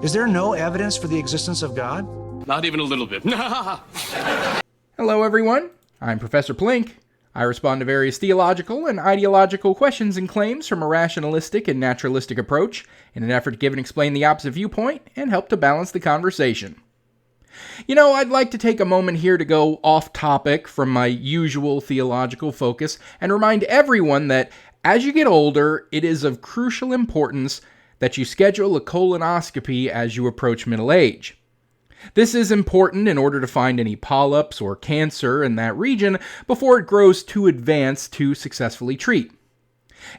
Is there no evidence for the existence of God? Not even a little bit. Hello everyone, I'm Professor Plink. I respond to various theological and ideological questions and claims from a rationalistic and naturalistic approach in an effort to give and explain the opposite viewpoint and help to balance the conversation. You know, I'd like to take a moment here to go off topic from my usual theological focus and remind everyone that as you get older, it is of crucial importance that you schedule a colonoscopy as you approach middle age. This is important in order to find any polyps or cancer in that region before it grows too advanced to successfully treat.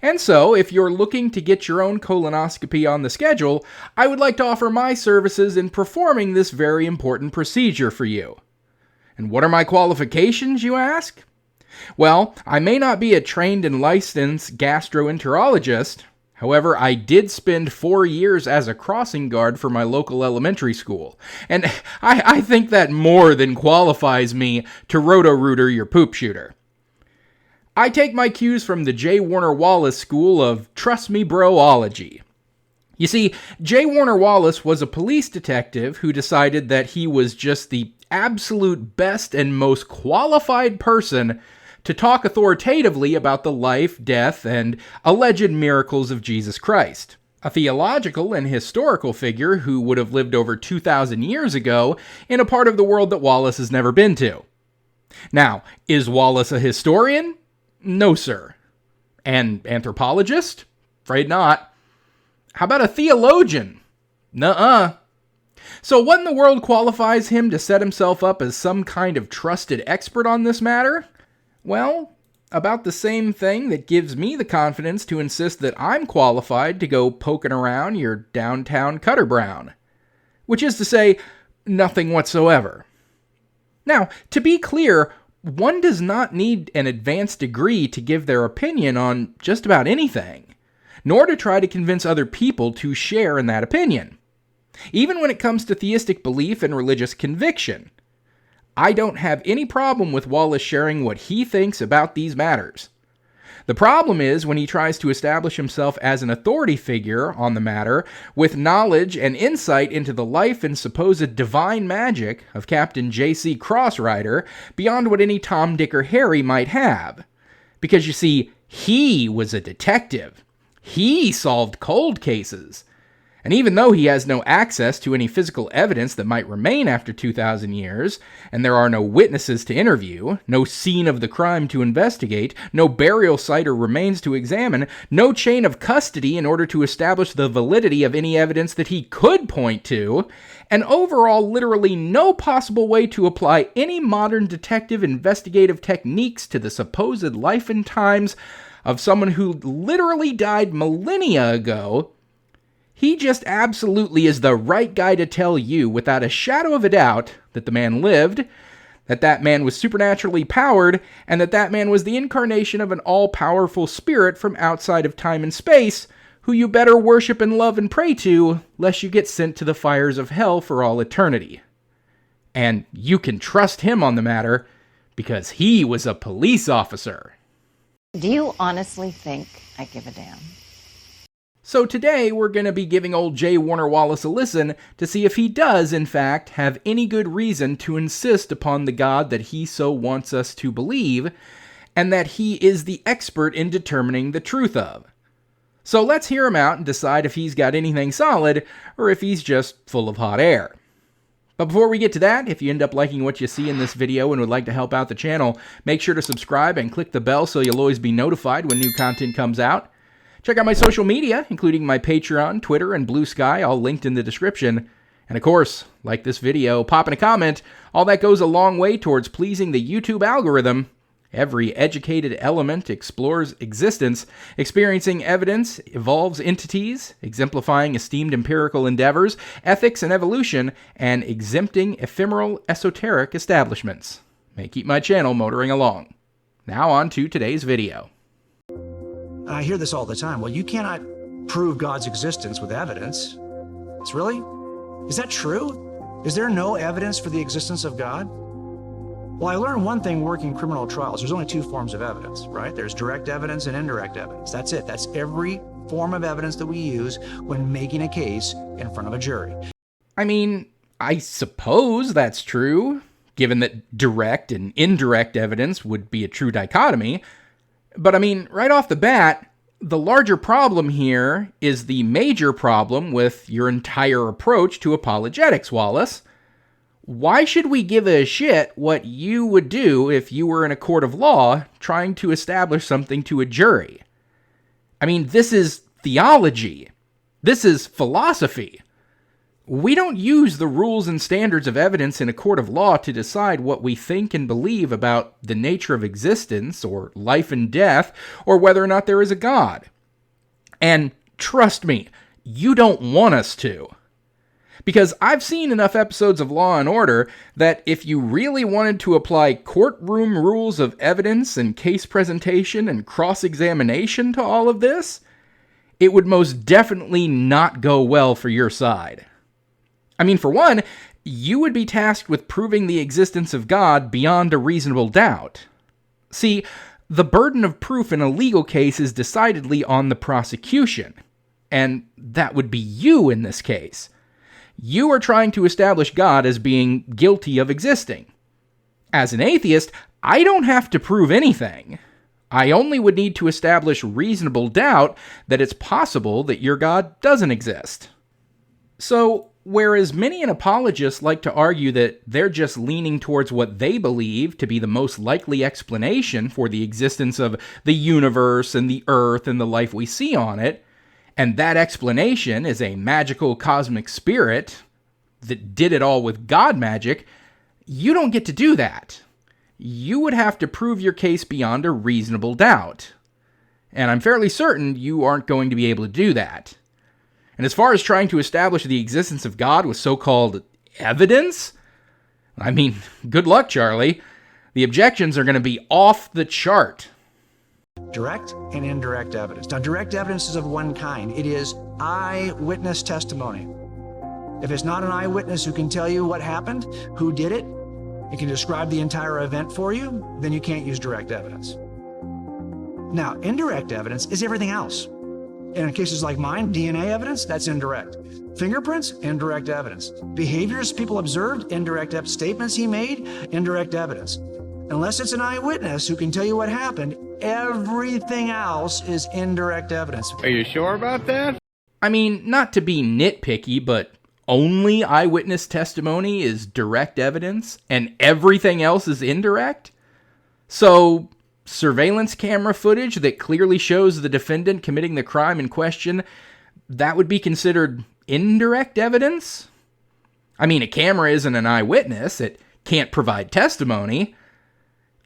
And so, if you're looking to get your own colonoscopy on the schedule, I would like to offer my services in performing this very important procedure for you. And what are my qualifications, you ask? Well, I may not be a trained and licensed gastroenterologist. However, I did spend 4 years as a crossing guard for my local elementary school, and I think that more than qualifies me to roto-rooter your poop shooter. I take my cues from the J. Warner Wallace School of Trust Me Bro-ology. You see, J. Warner Wallace was a police detective who decided that he was just the absolute best and most qualified person to talk authoritatively about the life, death, and alleged miracles of Jesus Christ. A theological and historical figure who would have lived over 2,000 years ago in a part of the world that Wallace has never been to. Now, is Wallace a historian? No, sir. An anthropologist? Afraid not. How about a theologian? Nuh-uh. So what in the world qualifies him to set himself up as some kind of trusted expert on this matter? Well, about the same thing that gives me the confidence to insist that I'm qualified to go poking around your downtown Cutter Brown. Which is to say, nothing whatsoever. Now, to be clear, one does not need an advanced degree to give their opinion on just about anything, nor to try to convince other people to share in that opinion. Even when it comes to theistic belief and religious conviction, I don't have any problem with Wallace sharing what he thinks about these matters. The problem is when he tries to establish himself as an authority figure on the matter with knowledge and insight into the life and supposed divine magic of Captain J.C. Crossrider beyond what any Tom, Dick, or Harry might have. Because you see, he was a detective. He solved cold cases. And even though he has no access to any physical evidence that might remain after 2,000 years, and there are no witnesses to interview, no scene of the crime to investigate, no burial site or remains to examine, no chain of custody in order to establish the validity of any evidence that he could point to, and overall literally no possible way to apply any modern detective investigative techniques to the supposed life and times of someone who literally died millennia ago, he just absolutely is the right guy to tell you without a shadow of a doubt that the man lived, that that man was supernaturally powered, and that that man was the incarnation of an all-powerful spirit from outside of time and space, who you better worship and love and pray to, lest you get sent to the fires of hell for all eternity. And you can trust him on the matter, because he was a police officer. Do you honestly think I give a damn? So today, we're going to be giving old J. Warner Wallace a listen to see if he does, in fact, have any good reason to insist upon the God that he so wants us to believe, and that he is the expert in determining the truth of. So let's hear him out and decide if he's got anything solid, or if he's just full of hot air. But before we get to that, if you end up liking what you see in this video and would like to help out the channel, make sure to subscribe and click the bell so you'll always be notified when new content comes out. Check out my social media, including my Patreon, Twitter, and Blue Sky, all linked in the description. And of course, like this video, pop in a comment. All that goes a long way towards pleasing the YouTube algorithm. Every educated element explores existence, experiencing evidence, evolves entities, exemplifying esteemed empirical endeavors, ethics and evolution, and exempting ephemeral esoteric establishments. May keep my channel motoring along. Now on to today's video. I hear this all the time. Well, you cannot prove God's existence with evidence. It's really? Is that true? Is there no evidence for the existence of God? Well, I learned one thing working criminal trials. There's only two forms of evidence, right? There's direct evidence and indirect evidence. That's it. That's every form of evidence that we use when making a case in front of a jury. I mean, I suppose that's true, given that direct and indirect evidence would be a true dichotomy. But I mean, right off the bat, the larger problem here is the major problem with your entire approach to apologetics, Wallace. Why should we give a shit what you would do if you were in a court of law trying to establish something to a jury? I mean, this is theology. This is philosophy. We don't use the rules and standards of evidence in a court of law to decide what we think and believe about the nature of existence, or life and death, or whether or not there is a God. And trust me, you don't want us to. Because I've seen enough episodes of Law and Order that if you really wanted to apply courtroom rules of evidence and case presentation and cross-examination to all of this, it would most definitely not go well for your side. I mean, for one, you would be tasked with proving the existence of God beyond a reasonable doubt. See, the burden of proof in a legal case is decidedly on the prosecution, and that would be you in this case. You are trying to establish God as being guilty of existing. As an atheist, I don't have to prove anything. I only would need to establish reasonable doubt that it's possible that your God doesn't exist. So, whereas many an apologist like to argue that they're just leaning towards what they believe to be the most likely explanation for the existence of the universe and the earth and the life we see on it, and that explanation is a magical cosmic spirit that did it all with God magic, you don't get to do that. You would have to prove your case beyond a reasonable doubt. And I'm fairly certain you aren't going to be able to do that. And as far as trying to establish the existence of God with so-called evidence, I mean, good luck, Charlie. The objections are going to be off the chart. Direct and indirect evidence. Now, direct evidence is of one kind. It is eyewitness testimony. If it's not an eyewitness who can tell you what happened, who did it, and can describe the entire event for you, then you can't use direct evidence. Now, indirect evidence is everything else. And in cases like mine, DNA evidence, that's indirect. Fingerprints, indirect evidence. Behaviors people observed, indirect statements he made, indirect evidence. Unless it's an eyewitness who can tell you what happened, everything else is indirect evidence. Are you sure about that? I mean, not to be nitpicky, but only eyewitness testimony is direct evidence, and everything else is indirect? So, surveillance camera footage that clearly shows the defendant committing the crime in question, that would be considered indirect evidence? I mean, a camera isn't an eyewitness. It can't provide testimony.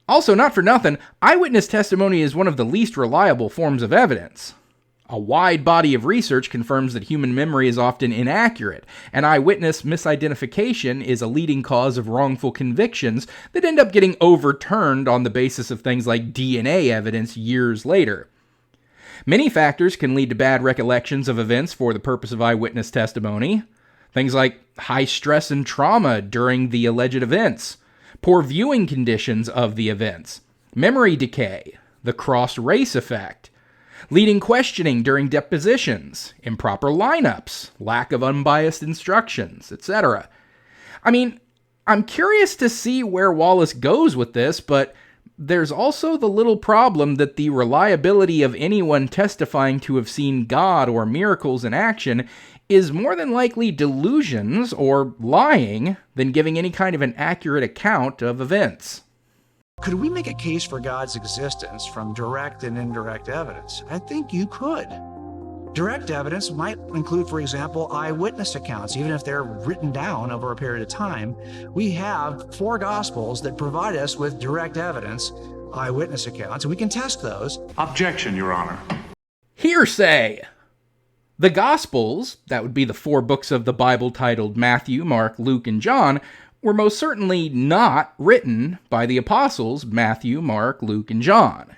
Also, not for nothing, eyewitness testimony is one of the least reliable forms of evidence. A wide body of research confirms that human memory is often inaccurate, and eyewitness misidentification is a leading cause of wrongful convictions that end up getting overturned on the basis of things like DNA evidence years later. Many factors can lead to bad recollections of events for the purpose of eyewitness testimony. Things like high stress and trauma during the alleged events, poor viewing conditions of the events, memory decay, the cross-race effect, leading questioning during depositions, improper lineups, lack of unbiased instructions, etc. I mean, I'm curious to see where Wallace goes with this, but there's also the little problem that the reliability of anyone testifying to have seen God or miracles in action is more than likely delusions or lying than giving any kind of an accurate account of events. Could we make a case for God's existence from direct and indirect evidence? I think you could. Direct evidence might include, for example, eyewitness accounts, even if they're written down over a period of time. We have 4 Gospels that provide us with direct evidence, eyewitness accounts, and we can test those. Objection, Your Honor. Hearsay! The Gospels, that would be the 4 books of the Bible titled Matthew, Mark, Luke, and John, were most certainly not written by the apostles Matthew, Mark, Luke, and John.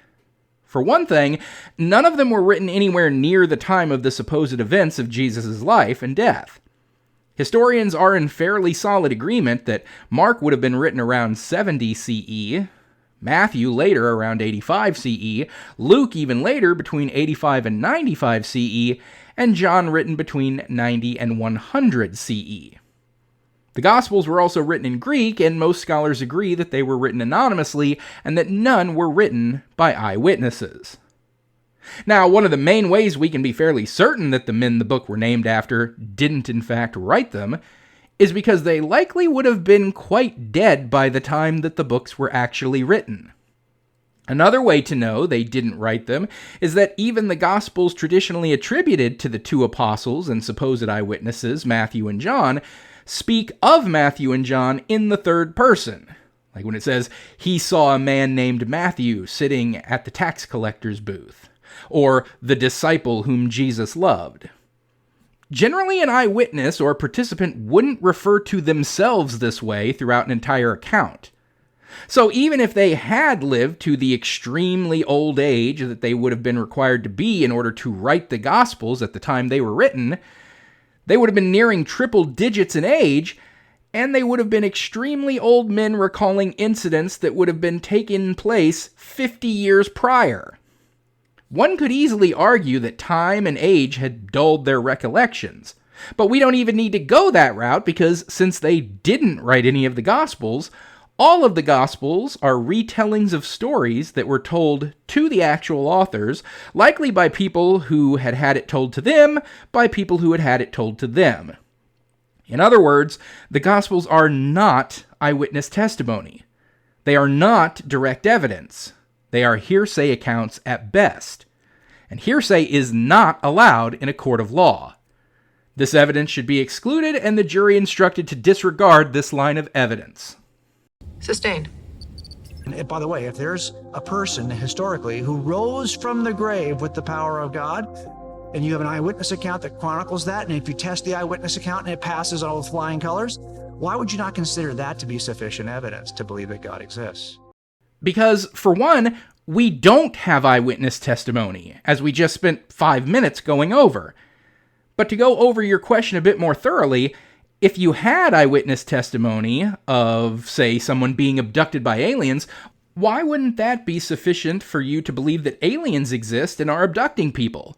For one thing, none of them were written anywhere near the time of the supposed events of Jesus' life and death. Historians are in fairly solid agreement that Mark would have been written around 70 CE, Matthew later around 85 CE, Luke even later between 85 and 95 CE, and John written between 90 and 100 CE. The Gospels were also written in Greek, and most scholars agree that they were written anonymously and that none were written by eyewitnesses. Now, one of the main ways we can be fairly certain that the men the book were named after didn't in fact write them is because they likely would have been quite dead by the time that the books were actually written. Another way to know they didn't write them is that even the Gospels traditionally attributed to the two apostles and supposed eyewitnesses, Matthew and John, speak of Matthew and John in the third person. Like when it says, he saw a man named Matthew sitting at the tax collector's booth, or the disciple whom Jesus loved. Generally, an eyewitness or participant wouldn't refer to themselves this way throughout an entire account. So even if they had lived to the extremely old age that they would have been required to be in order to write the Gospels at the time they were written, they would have been nearing triple digits in age, and they would have been extremely old men recalling incidents that would have been taking place 50 years prior. One could easily argue that time and age had dulled their recollections, but we don't even need to go that route because since they didn't write any of the Gospels, all of the Gospels are retellings of stories that were told to the actual authors, likely by people who had had it told to them, by people who had had it told to them. In other words, the Gospels are not eyewitness testimony. They are not direct evidence. They are hearsay accounts at best. And hearsay is not allowed in a court of law. This evidence should be excluded and the jury instructed to disregard this line of evidence. Sustained. And by the way, if there's a person historically who rose from the grave with the power of God, and you have an eyewitness account that chronicles that, and if you test the eyewitness account and it passes all with flying colors, why would you not consider that to be sufficient evidence to believe that God exists? Because, for one, we don't have eyewitness testimony, as we just spent 5 minutes going over. But to go over your question a bit more thoroughly, if you had eyewitness testimony of, say, someone being abducted by aliens, why wouldn't that be sufficient for you to believe that aliens exist and are abducting people?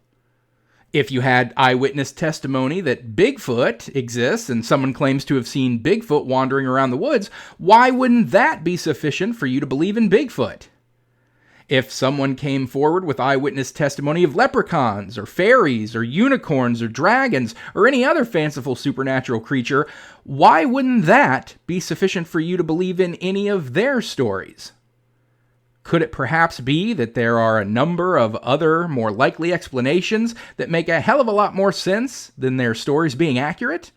If you had eyewitness testimony that Bigfoot exists and someone claims to have seen Bigfoot wandering around the woods, why wouldn't that be sufficient for you to believe in Bigfoot? If someone came forward with eyewitness testimony of leprechauns, or fairies, or unicorns, or dragons, or any other fanciful supernatural creature, why wouldn't that be sufficient for you to believe in any of their stories? Could it perhaps be that there are a number of other, more likely explanations that make a hell of a lot more sense than their stories being accurate?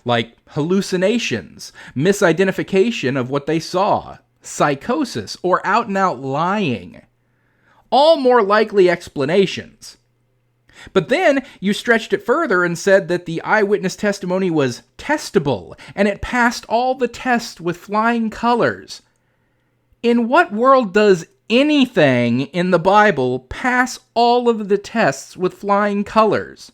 Like hallucinations, misidentification of what they saw, psychosis, or out-and-out lying. All more likely explanations. But then you stretched it further and said that the eyewitness testimony was testable, and it passed all the tests with flying colors. In what world does anything in the Bible pass all of the tests with flying colors?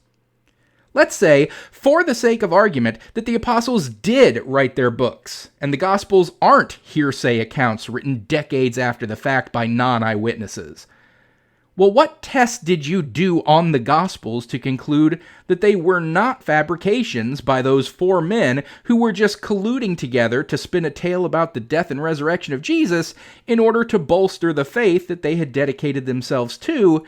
Let's say, for the sake of argument, that the apostles did write their books, and the Gospels aren't hearsay accounts written decades after the fact by non-eyewitnesses. Well, what tests did you do on the Gospels to conclude that they were not fabrications by those four men who were just colluding together to spin a tale about the death and resurrection of Jesus in order to bolster the faith that they had dedicated themselves to,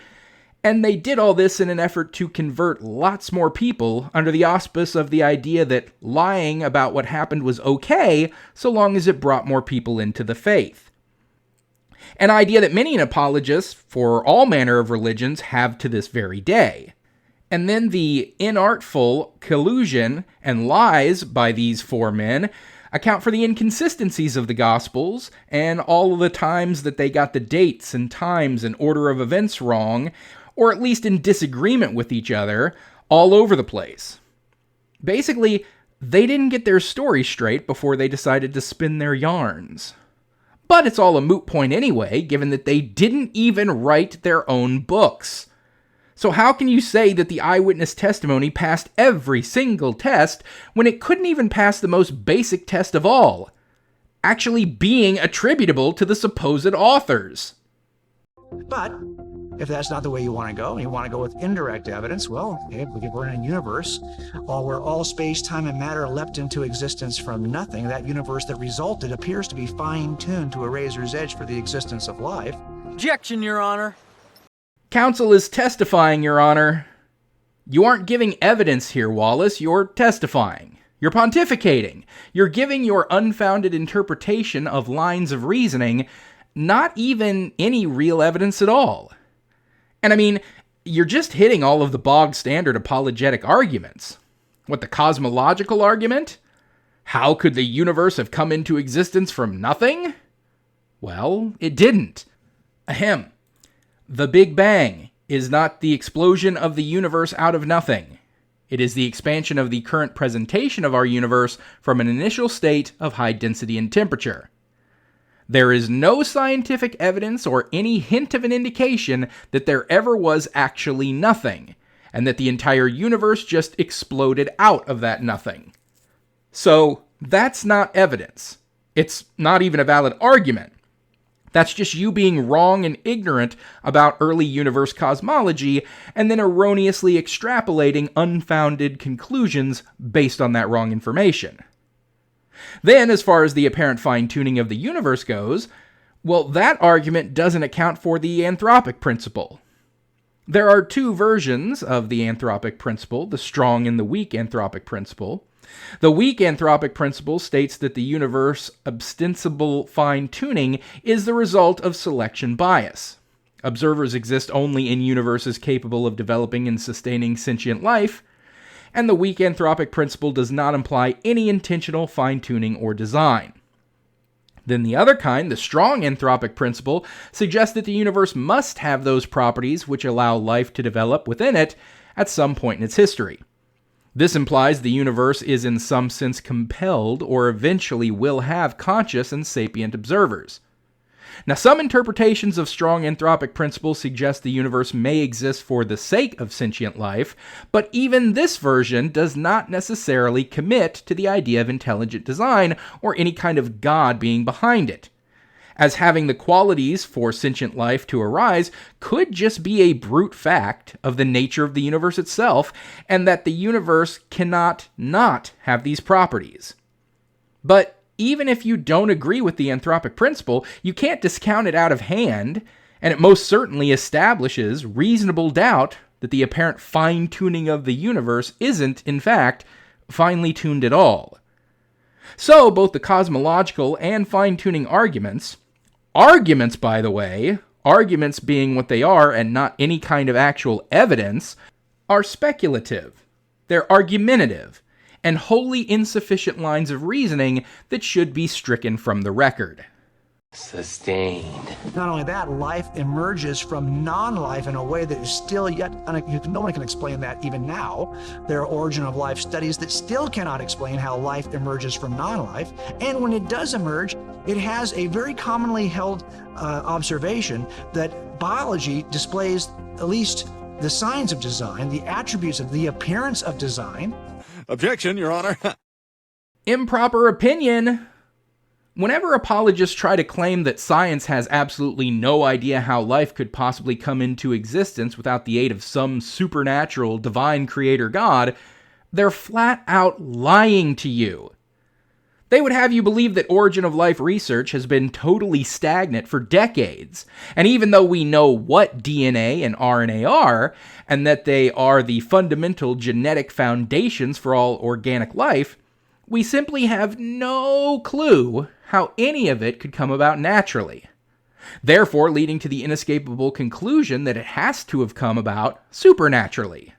and they did all this in an effort to convert lots more people under the auspice of the idea that lying about what happened was okay so long as it brought more people into the faith. An idea that many apologists for all manner of religions have to this very day. And then the inartful collusion and lies by these four men account for the inconsistencies of the Gospels and all of the times that they got the dates and times and order of events wrong, or at least in disagreement with each other, all over the place. Basically, they didn't get their story straight before they decided to spin their yarns. But it's all a moot point anyway, given that they didn't even write their own books. So how can you say that the eyewitness testimony passed every single test when it couldn't even pass the most basic test of all, actually being attributable to the supposed authors? But If that's not the way you want to go, and you want to go with indirect evidence, well, okay, we're in a universe where all space, time, and matter leapt into existence from nothing. That universe that resulted appears to be fine-tuned to a razor's edge for the existence of life. Objection, Your Honor. Counsel is testifying, Your Honor. You aren't giving evidence here, Wallace. You're testifying. You're pontificating. You're giving your unfounded interpretation of lines of reasoning, not even any real evidence at all. And I mean, you're just hitting all of the bog standard apologetic arguments. What, the cosmological argument? How could the universe have come into existence from nothing? Well, it didn't. Ahem. The Big Bang is not the explosion of the universe out of nothing. It is the expansion of the current presentation of our universe from an initial state of high density and temperature. There is no scientific evidence or any hint of an indication that there ever was actually nothing, and that the entire universe just exploded out of that nothing. So, that's not evidence. It's not even a valid argument. That's just you being wrong and ignorant about early universe cosmology, and then erroneously extrapolating unfounded conclusions based on that wrong information. Then, as far as the apparent fine-tuning of the universe goes, well, that argument doesn't account for the anthropic principle. There are two versions of the anthropic principle, the strong and the weak anthropic principle. The weak anthropic principle states that the universe ostensible fine-tuning is the result of selection bias. Observers exist only in universes capable of developing and sustaining sentient life, and the weak anthropic principle does not imply any intentional fine-tuning or design. Then the other kind, the strong anthropic principle, suggests that the universe must have those properties which allow life to develop within it at some point in its history. This implies the universe is in some sense compelled or eventually will have conscious and sapient observers. Now, some interpretations of strong anthropic principles suggest the universe may exist for the sake of sentient life, but even this version does not necessarily commit to the idea of intelligent design or any kind of God being behind it, as having the qualities for sentient life to arise could just be a brute fact of the nature of the universe itself, and that the universe cannot not have these properties. But even if you don't agree with the anthropic principle, you can't discount it out of hand, and it most certainly establishes reasonable doubt that the apparent fine-tuning of the universe isn't, in fact, finely tuned at all. So, both the cosmological and fine-tuning arguments, by the way, arguments being what they are and not any kind of actual evidence, are speculative, they're argumentative, and wholly insufficient lines of reasoning that should be stricken from the record. Sustained. Not only that, life emerges from non-life in a way that is still yet, no one can explain that even now. There are origin of life studies that still cannot explain how life emerges from non-life. And when it does emerge, it has a very commonly held observation that biology displays at least the signs of design, the attributes of the appearance of design. Objection, Your Honor. Improper opinion. Whenever apologists try to claim that science has absolutely no idea how life could possibly come into existence without the aid of some supernatural, divine creator God, they're flat out lying to you. They would have you believe that origin of life research has been totally stagnant for decades, and even though we know what DNA and RNA are, and that they are the fundamental genetic foundations for all organic life, we simply have no clue how any of it could come about naturally, therefore leading to the inescapable conclusion that it has to have come about supernaturally.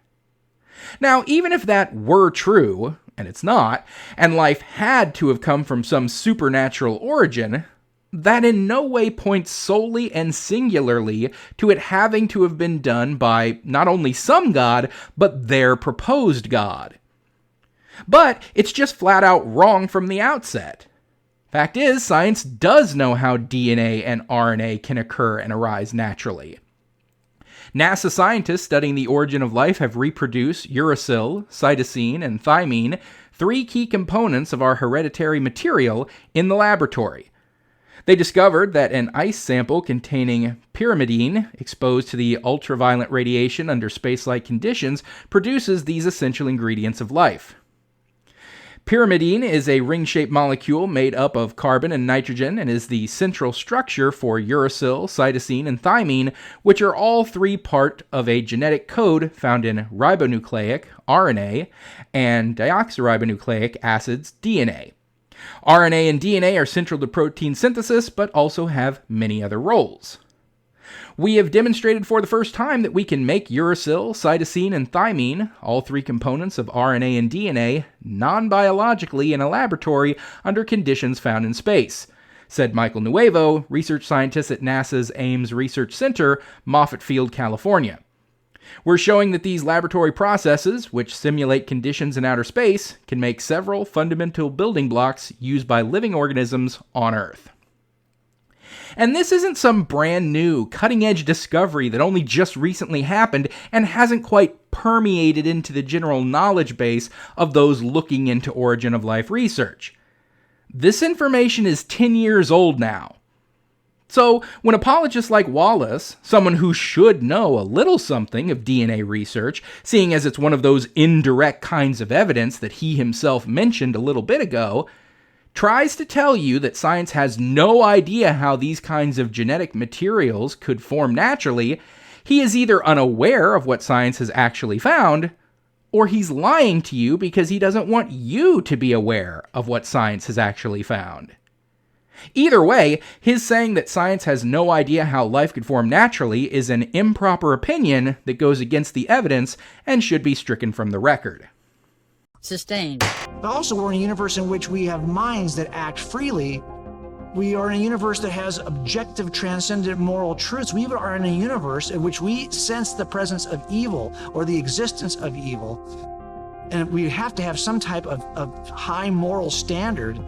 Now, even if that were true, and it's not, and life had to have come from some supernatural origin, that in no way points solely and singularly to it having to have been done by not only some God, but their proposed God. But it's just flat out wrong from the outset. Fact is, science does know how DNA and RNA can occur and arise naturally. NASA scientists studying the origin of life have reproduced uracil, cytosine, and thymine, three key components of our hereditary material, in the laboratory. They discovered that an ice sample containing pyrimidine exposed to the ultraviolet radiation under space-like conditions produces these essential ingredients of life. Pyrimidine is a ring-shaped molecule made up of carbon and nitrogen and is the central structure for uracil, cytosine, and thymine, which are all three part of a genetic code found in ribonucleic, RNA, and deoxyribonucleic acids, DNA. RNA and DNA are central to protein synthesis, but also have many other roles. We have demonstrated for the first time that we can make uracil, cytosine, and thymine, all three components of RNA and DNA, non-biologically in a laboratory under conditions found in space, said Michael Nuevo, research scientist at NASA's Ames Research Center, Moffett Field, California. We're showing that these laboratory processes, which simulate conditions in outer space, can make several fundamental building blocks used by living organisms on Earth. And this isn't some brand new, cutting-edge discovery that only just recently happened and hasn't quite permeated into the general knowledge base of those looking into origin of life research. This information is 10 years old now. So, when apologists like Wallace, someone who should know a little something of DNA research, seeing as it's one of those indirect kinds of evidence that he himself mentioned a little bit ago, tries to tell you that science has no idea how these kinds of genetic materials could form naturally, he is either unaware of what science has actually found, or he's lying to you because he doesn't want you to be aware of what science has actually found. Either way, his saying that science has no idea how life could form naturally is an improper opinion that goes against the evidence and should be stricken from the record. Sustained. But also, we're in a universe in which we have minds that act freely. We are in a universe that has objective, transcendent moral truths. We are in a universe in which we sense the presence of evil or the existence of evil. And we have to have some type of high moral standard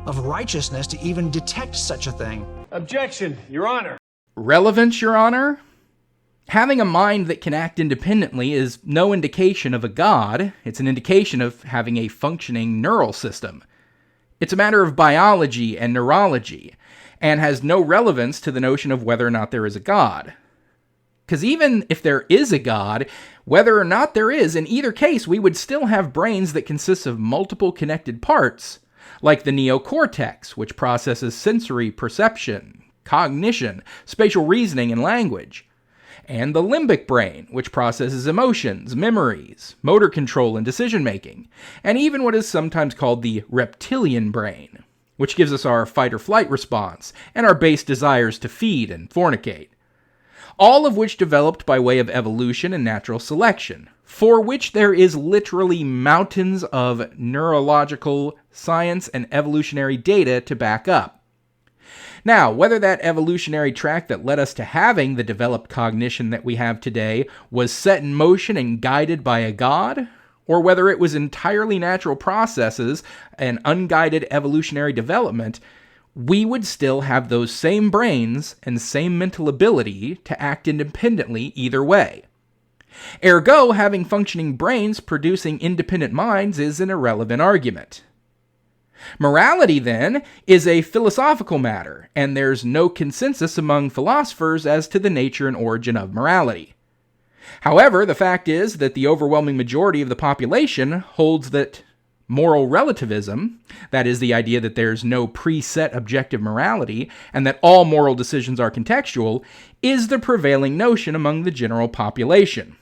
of righteousness to even detect such a thing. Objection, Your Honor. Relevance, Your Honor? Having a mind that can act independently is no indication of a god. It's an indication of having a functioning neural system. It's a matter of biology and neurology, and has no relevance to the notion of whether or not there is a god. Because even if there is a god, whether or not there is, in either case, we would still have brains that consist of multiple connected parts, like the neocortex, which processes sensory perception, cognition, spatial reasoning, and language, and the limbic brain, which processes emotions, memories, motor control, and decision-making, and even what is sometimes called the reptilian brain, which gives us our fight-or-flight response and our base desires to feed and fornicate, all of which developed by way of evolution and natural selection, for which there is literally mountains of neurological science and evolutionary data to back up. Now, whether that evolutionary track that led us to having the developed cognition that we have today was set in motion and guided by a god, or whether it was entirely natural processes and unguided evolutionary development, we would still have those same brains and same mental ability to act independently either way. Ergo, having functioning brains producing independent minds is an irrelevant argument. Morality, then, is a philosophical matter, and there's no consensus among philosophers as to the nature and origin of morality. However, the fact is that the overwhelming majority of the population holds that moral relativism, that is the idea that there's no preset objective morality, and that all moral decisions are contextual, is the prevailing notion among the general population.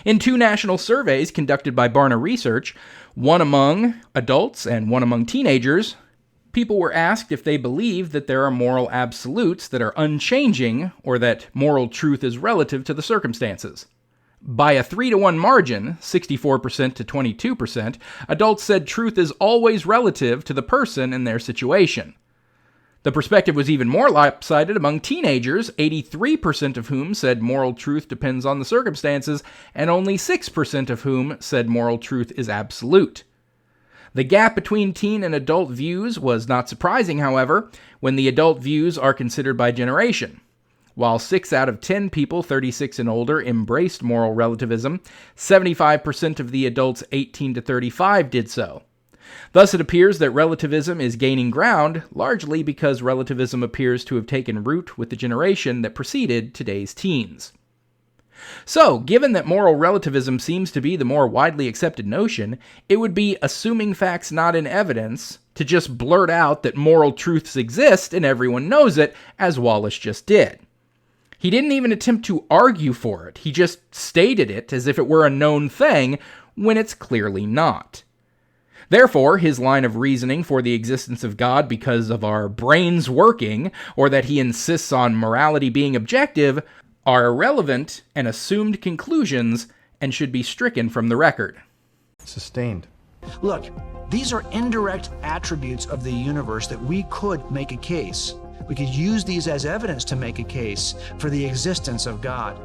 In 2 national surveys conducted by Barna Research, one among adults and one among teenagers, people were asked if they believe that there are moral absolutes that are unchanging or that moral truth is relative to the circumstances. By a 3-to-1 margin, 64% to 22%, adults said truth is always relative to the person and their situation. The perspective was even more lopsided among teenagers, 83% of whom said moral truth depends on the circumstances, and only 6% of whom said moral truth is absolute. The gap between teen and adult views was not surprising, however, when the adult views are considered by generation. While 6 out of 10 people 36 and older embraced moral relativism, 75% of the adults 18 to 35 did so. Thus, it appears that relativism is gaining ground, largely because relativism appears to have taken root with the generation that preceded today's teens. So, given that moral relativism seems to be the more widely accepted notion, it would be assuming facts not in evidence to just blurt out that moral truths exist and everyone knows it, as Wallace just did. He didn't even attempt to argue for it, he just stated it as if it were a known thing, when it's clearly not. Therefore, his line of reasoning for the existence of God because of our brains working, or that he insists on morality being objective, are irrelevant and assumed conclusions and should be stricken from the record. Sustained. Look, these are indirect attributes of the universe that we could make a case. We could use these as evidence to make a case for the existence of God.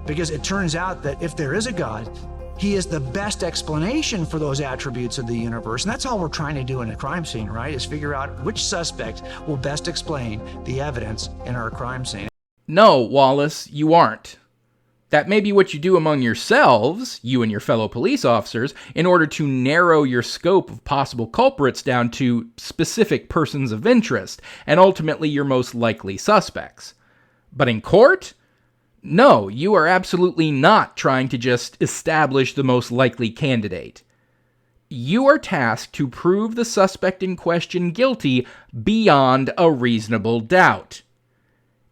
Because it turns out that if there is a God, he is the best explanation for those attributes of the universe. And that's all we're trying to do in a crime scene, right? Is figure out which suspect will best explain the evidence in our crime scene. No, Wallace, you aren't. That may be what you do among yourselves, you and your fellow police officers, in order to narrow your scope of possible culprits down to specific persons of interest, and ultimately your most likely suspects. But in court? No, you are absolutely not trying to just establish the most likely candidate. You are tasked to prove the suspect in question guilty beyond a reasonable doubt.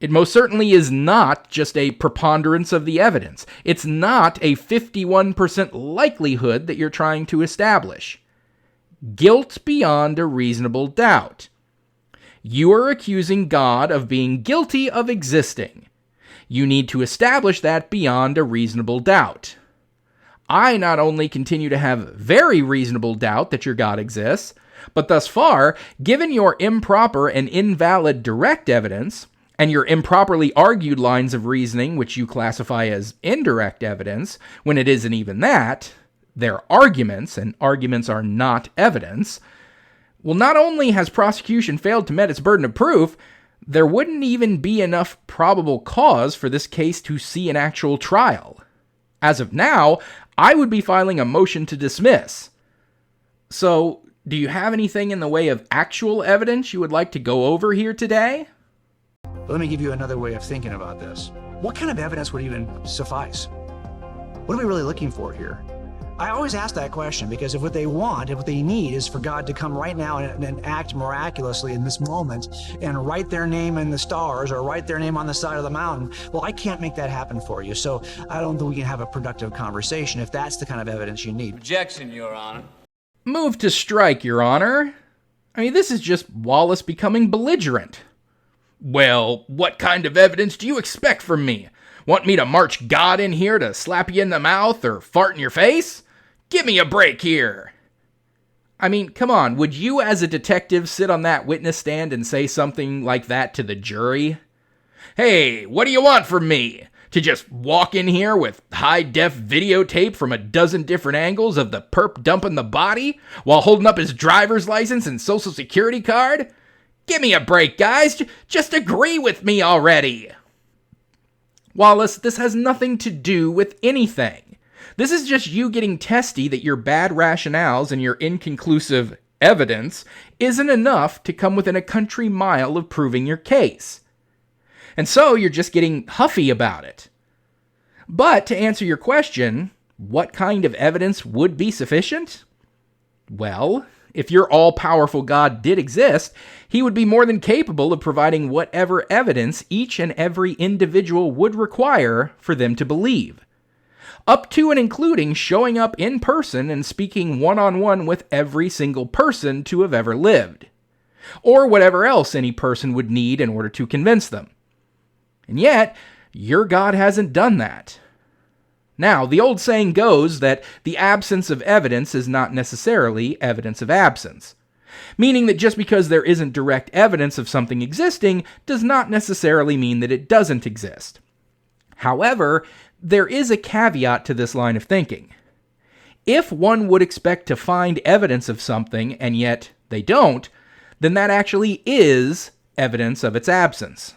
It most certainly is not just a preponderance of the evidence. It's not a 51% likelihood that you're trying to establish. Guilt beyond a reasonable doubt. You are accusing God of being guilty of existing. You need to establish that beyond a reasonable doubt. I not only continue to have very reasonable doubt that your God exists, but thus far, given your improper and invalid direct evidence, and your improperly argued lines of reasoning, which you classify as indirect evidence, when it isn't even that, they're arguments, and arguments are not evidence, well, not only has prosecution failed to meet its burden of proof, there wouldn't even be enough probable cause for this case to see an actual trial. As of now, I would be filing a motion to dismiss. So, do you have anything in the way of actual evidence you would like to go over here today? Let me give you another way of thinking about this. What kind of evidence would even suffice? What are we really looking for here? I always ask that question because if what they want, if what they need is for God to come right now and act miraculously in this moment and write their name in the stars or write their name on the side of the mountain, well, I can't make that happen for you. So I don't think we can have a productive conversation if that's the kind of evidence you need. Objection, Your Honor. Move to strike, Your Honor. I mean, this is just Wallace becoming belligerent. Well, what kind of evidence do you expect from me? Want me to march God in here to slap you in the mouth or fart in your face? Give me a break here. I mean, come on, would you as a detective sit on that witness stand and say something like that to the jury? Hey, what do you want from me? To just walk in here with high-def videotape from a dozen different angles of the perp dumping the body while holding up his driver's license and social security card? Give me a break, guys. Just agree with me already. Wallace, this has nothing to do with anything. This is just you getting testy that your bad rationales and your inconclusive evidence isn't enough to come within a country mile of proving your case. And so you're just getting huffy about it. But to answer your question, what kind of evidence would be sufficient? Well, if your all-powerful God did exist, he would be more than capable of providing whatever evidence each and every individual would require for them to believe. Up to and including showing up in person and speaking one-on-one with every single person to have ever lived. Or whatever else any person would need in order to convince them. And yet, your God hasn't done that. Now, the old saying goes that the absence of evidence is not necessarily evidence of absence. Meaning that just because there isn't direct evidence of something existing does not necessarily mean that it doesn't exist. However, there is a caveat to this line of thinking. If one would expect to find evidence of something and yet they don't, then that actually is evidence of its absence.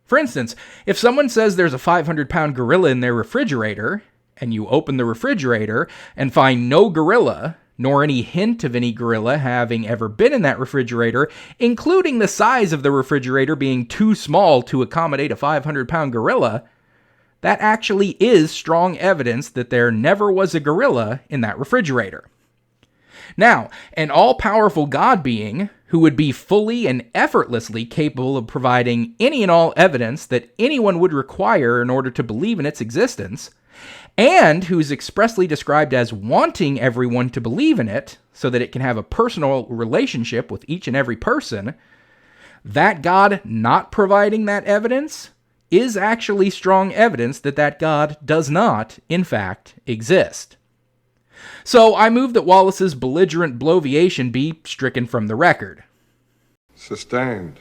For instance, if someone says there's a 500-pound gorilla in their refrigerator, and you open the refrigerator and find no gorilla, nor any hint of any gorilla having ever been in that refrigerator, including the size of the refrigerator being too small to accommodate a 500-pound gorilla, that actually is strong evidence that there never was a gorilla in that refrigerator. Now, an all-powerful God being who would be fully and effortlessly capable of providing any and all evidence that anyone would require in order to believe in its existence, and who's expressly described as wanting everyone to believe in it so that it can have a personal relationship with each and every person, that God not providing that evidence is actually strong evidence that that God does not, in fact, exist. So I move that Wallace's belligerent bloviation be stricken from the record. Sustained.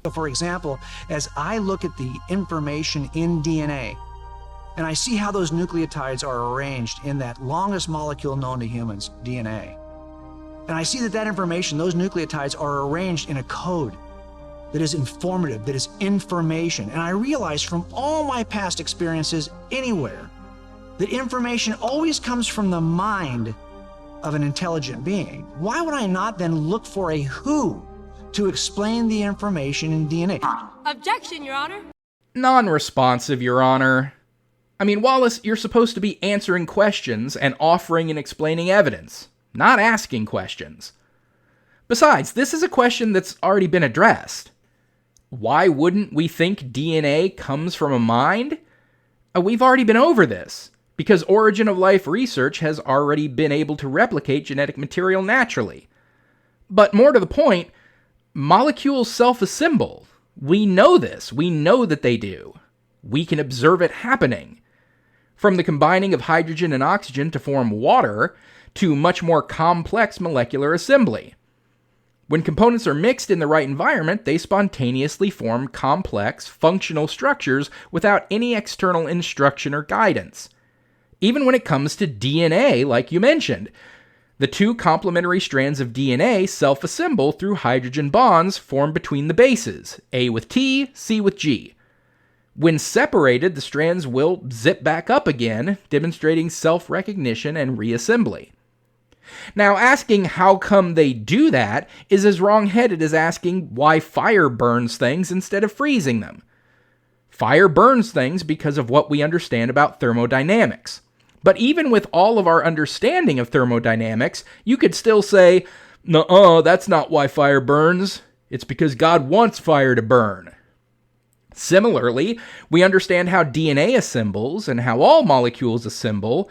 So for example, as I look at the information in DNA, and I see how those nucleotides are arranged in that longest molecule known to humans, DNA, and I see that that information, those nucleotides are arranged in a code that is informative, that is information, and I realize from all my past experiences anywhere that information always comes from the mind of an intelligent being. Why would I not then look for a who to explain the information in DNA? Objection, Your Honor. Non-responsive, Your Honor. I mean, Wallace, you're supposed to be answering questions and offering and explaining evidence, not asking questions. Besides, this is a question that's already been addressed. Why wouldn't we think DNA comes from a mind? We've already been over this, because origin of life research has already been able to replicate genetic material naturally. But more to the point, molecules self-assemble. We know this. We know that they do. We can observe it happening. From the combining of hydrogen and oxygen to form water, to much more complex molecular assembly. When components are mixed in the right environment, they spontaneously form complex, functional structures without any external instruction or guidance. Even when it comes to DNA, like you mentioned, the two complementary strands of DNA self-assemble through hydrogen bonds formed between the bases, A with T, C with G. When separated, the strands will zip back up again, demonstrating self-recognition and reassembly. Now, asking how come they do that is as wrong-headed as asking why fire burns things instead of freezing them. Fire burns things because of what we understand about thermodynamics. But even with all of our understanding of thermodynamics, you could still say, "Nuh-uh, that's not why fire burns. It's because God wants fire to burn." Similarly, we understand how DNA assembles and how all molecules assemble,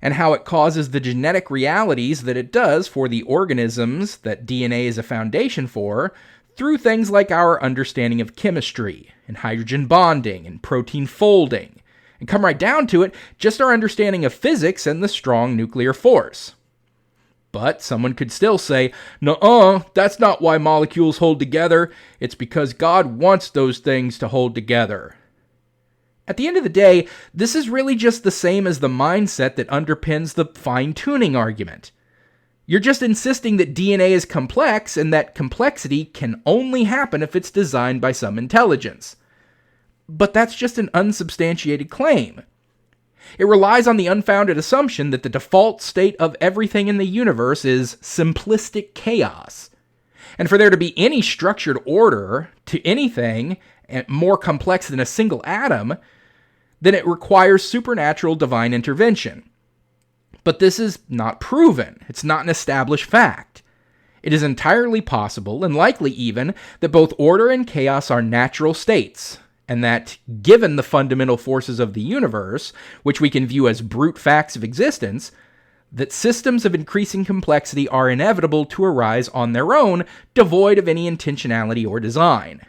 and how it causes the genetic realities that it does for the organisms that DNA is a foundation for, through things like our understanding of chemistry, and hydrogen bonding, and protein folding, and come right down to it, just our understanding of physics and the strong nuclear force. But someone could still say, "Nuh-uh, that's not why molecules hold together. It's because God wants those things to hold together." At the end of the day, this is really just the same as the mindset that underpins the fine-tuning argument. You're just insisting that DNA is complex and that complexity can only happen if it's designed by some intelligence. But that's just an unsubstantiated claim. It relies on the unfounded assumption that the default state of everything in the universe is simplistic chaos. And for there to be any structured order to anything more complex than a single atom, then it requires supernatural divine intervention. But this is not proven. It's not an established fact. It is entirely possible, and likely even, that both order and chaos are natural states, and that, given the fundamental forces of the universe, which we can view as brute facts of existence, that systems of increasing complexity are inevitable to arise on their own, devoid of any intentionality or design.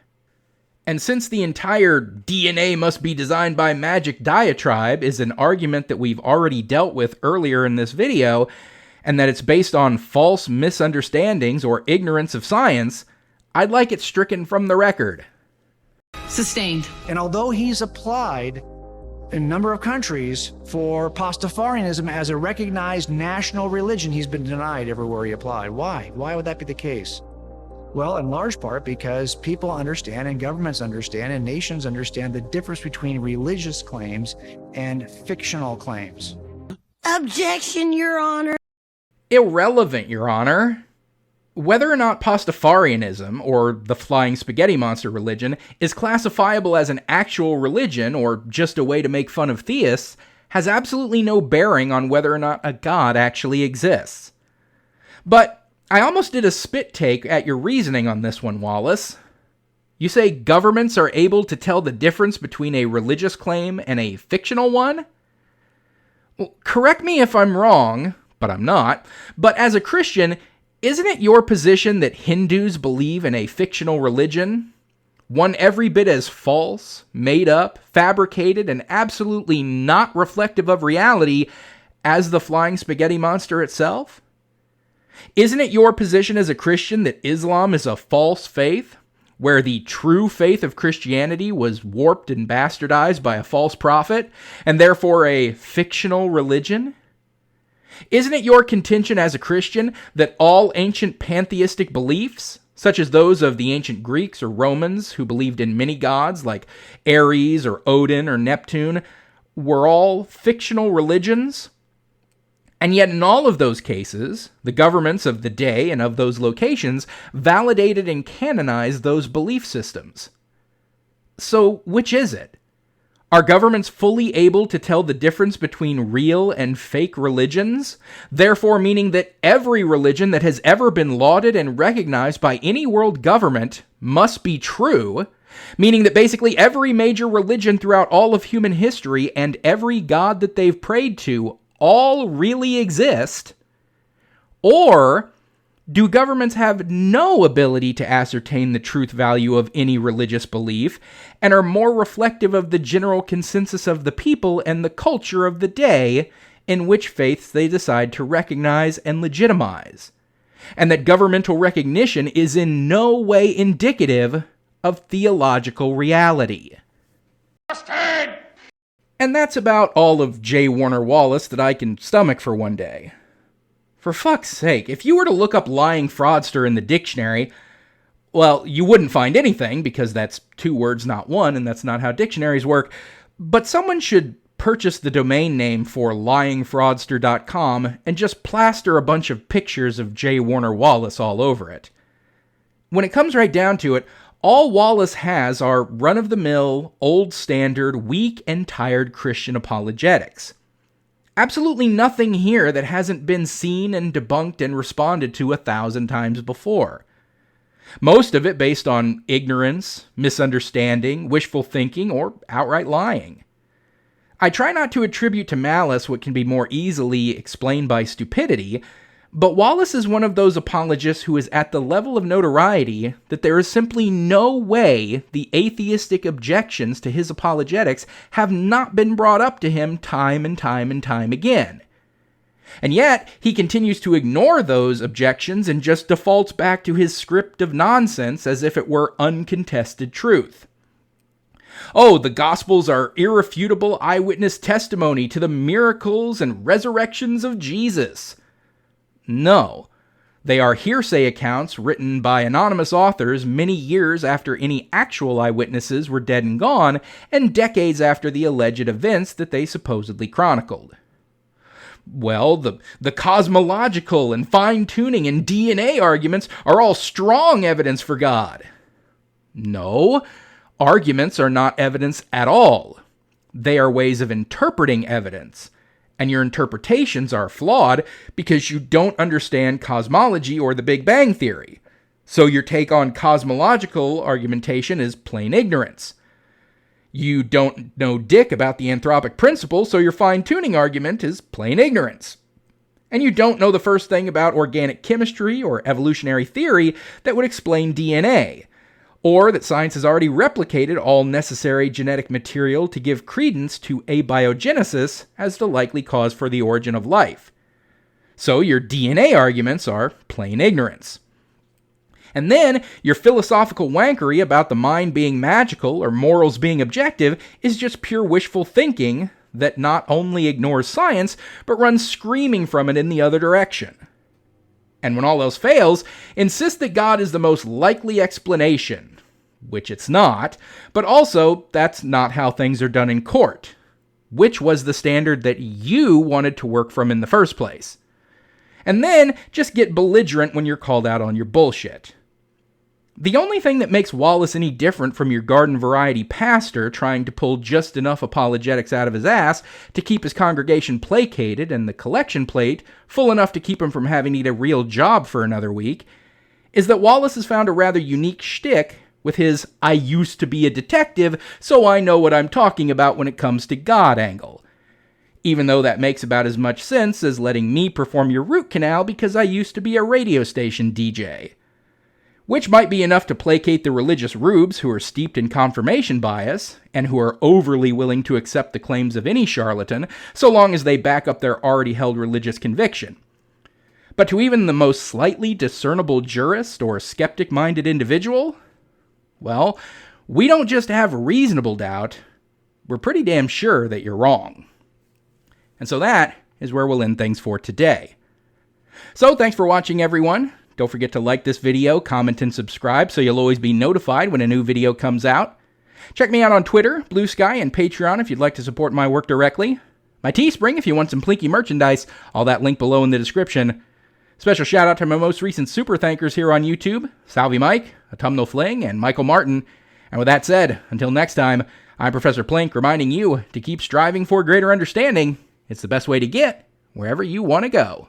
And since the entire DNA must be designed by magic diatribe is an argument that we've already dealt with earlier in this video, and that it's based on false misunderstandings or ignorance of science, I'd like it stricken from the record. Sustained. And although he's applied in a number of countries for Pastafarianism as a recognized national religion, he's been denied everywhere he applied. Why? Why would that be the case? Well, in large part because people understand and governments understand and nations understand the difference between religious claims and fictional claims. Objection, Your Honor. Irrelevant, Your Honor. Whether or not Pastafarianism, or the flying spaghetti monster religion, is classifiable as an actual religion or just a way to make fun of theists has absolutely no bearing on whether or not a god actually exists. But I almost did a spit take at your reasoning on this one, Wallace. You say governments are able to tell the difference between a religious claim and a fictional one? Well, correct me if I'm wrong, but I'm not. But as a Christian, isn't it your position that Hindus believe in a fictional religion? One every bit as false, made up, fabricated, and absolutely not reflective of reality as the flying spaghetti monster itself? Isn't it your position as a Christian that Islam is a false faith, where the true faith of Christianity was warped and bastardized by a false prophet, and therefore a fictional religion? Isn't it your contention as a Christian that all ancient pantheistic beliefs, such as those of the ancient Greeks or Romans who believed in many gods like Ares or Odin or Neptune, were all fictional religions? And yet in all of those cases, the governments of the day and of those locations validated and canonized those belief systems. So which is it? Are governments fully able to tell the difference between real and fake religions, therefore meaning that every religion that has ever been lauded and recognized by any world government must be true, meaning that basically every major religion throughout all of human history and every god that they've prayed to all really exist? Or do governments have no ability to ascertain the truth value of any religious belief and are more reflective of the general consensus of the people and the culture of the day in which faiths they decide to recognize and legitimize? And that governmental recognition is in no way indicative of theological reality. And that's about all of J. Warner Wallace that I can stomach for one day. For fuck's sake, if you were to look up lying fraudster in the dictionary, well, you wouldn't find anything because that's two words, not one, and that's not how dictionaries work. But someone should purchase the domain name for lyingfraudster.com and just plaster a bunch of pictures of J. Warner Wallace all over it. When it comes right down to it, all Wallace has are run-of-the-mill, old standard, weak and tired Christian apologetics. Absolutely nothing here that hasn't been seen and debunked and responded to 1,000 times before. Most of it based on ignorance, misunderstanding, wishful thinking, or outright lying. I try not to attribute to malice what can be more easily explained by stupidity, but Wallace is one of those apologists who is at the level of notoriety that there is simply no way the atheistic objections to his apologetics have not been brought up to him time and time and time again. And yet, he continues to ignore those objections and just defaults back to his script of nonsense as if it were uncontested truth. Oh, the Gospels are irrefutable eyewitness testimony to the miracles and resurrections of Jesus. No, they are hearsay accounts written by anonymous authors many years after any actual eyewitnesses were dead and gone, and decades after the alleged events that they supposedly chronicled. Well, the cosmological and fine-tuning and DNA arguments are all strong evidence for God. No, arguments are not evidence at all. They are ways of interpreting evidence. And your interpretations are flawed because you don't understand cosmology or the Big Bang Theory. So your take on cosmological argumentation is plain ignorance. You don't know dick about the anthropic principle, so your fine-tuning argument is plain ignorance. And you don't know the first thing about organic chemistry or evolutionary theory that would explain DNA, or that science has already replicated all necessary genetic material to give credence to abiogenesis as the likely cause for the origin of life. So your DNA arguments are plain ignorance. And then your philosophical wankery about the mind being magical or morals being objective is just pure wishful thinking that not only ignores science, but runs screaming from it in the other direction. And when all else fails, insist that God is the most likely explanation, which it's not, but also that's not how things are done in court, which was the standard that you wanted to work from in the first place. and then just get belligerent when you're called out on your bullshit. The only thing that makes Wallace any different from your garden variety pastor trying to pull just enough apologetics out of his ass to keep his congregation placated and the collection plate full enough to keep him from having to eat a real job for another week is that Wallace has found a rather unique shtick with his "I used to be a detective, so I know what I'm talking about when it comes to God" angle. Even though that makes about as much sense as letting me perform your root canal because I used to be a radio station DJ. Which might be enough to placate the religious rubes who are steeped in confirmation bias and who are overly willing to accept the claims of any charlatan so long as they back up their already held religious conviction. But to even the most slightly discernible jurist or skeptic-minded individual, well, we don't just have reasonable doubt, we're pretty damn sure that you're wrong. And so that is where we'll end things for today. So thanks for watching, everyone. Don't forget to like this video, comment, and subscribe so you'll always be notified when a new video comes out. Check me out on Twitter, Blue Sky, and Patreon if you'd like to support my work directly. My Teespring if you want some Plinky merchandise, all that link below in the description. Special shout out to my most recent super thankers here on YouTube, Salvi Mike, Autumnal Fling, and Michael Martin. And with that said, until next time, I'm Professor Plink reminding you to keep striving for greater understanding. It's the best way to get wherever you want to go.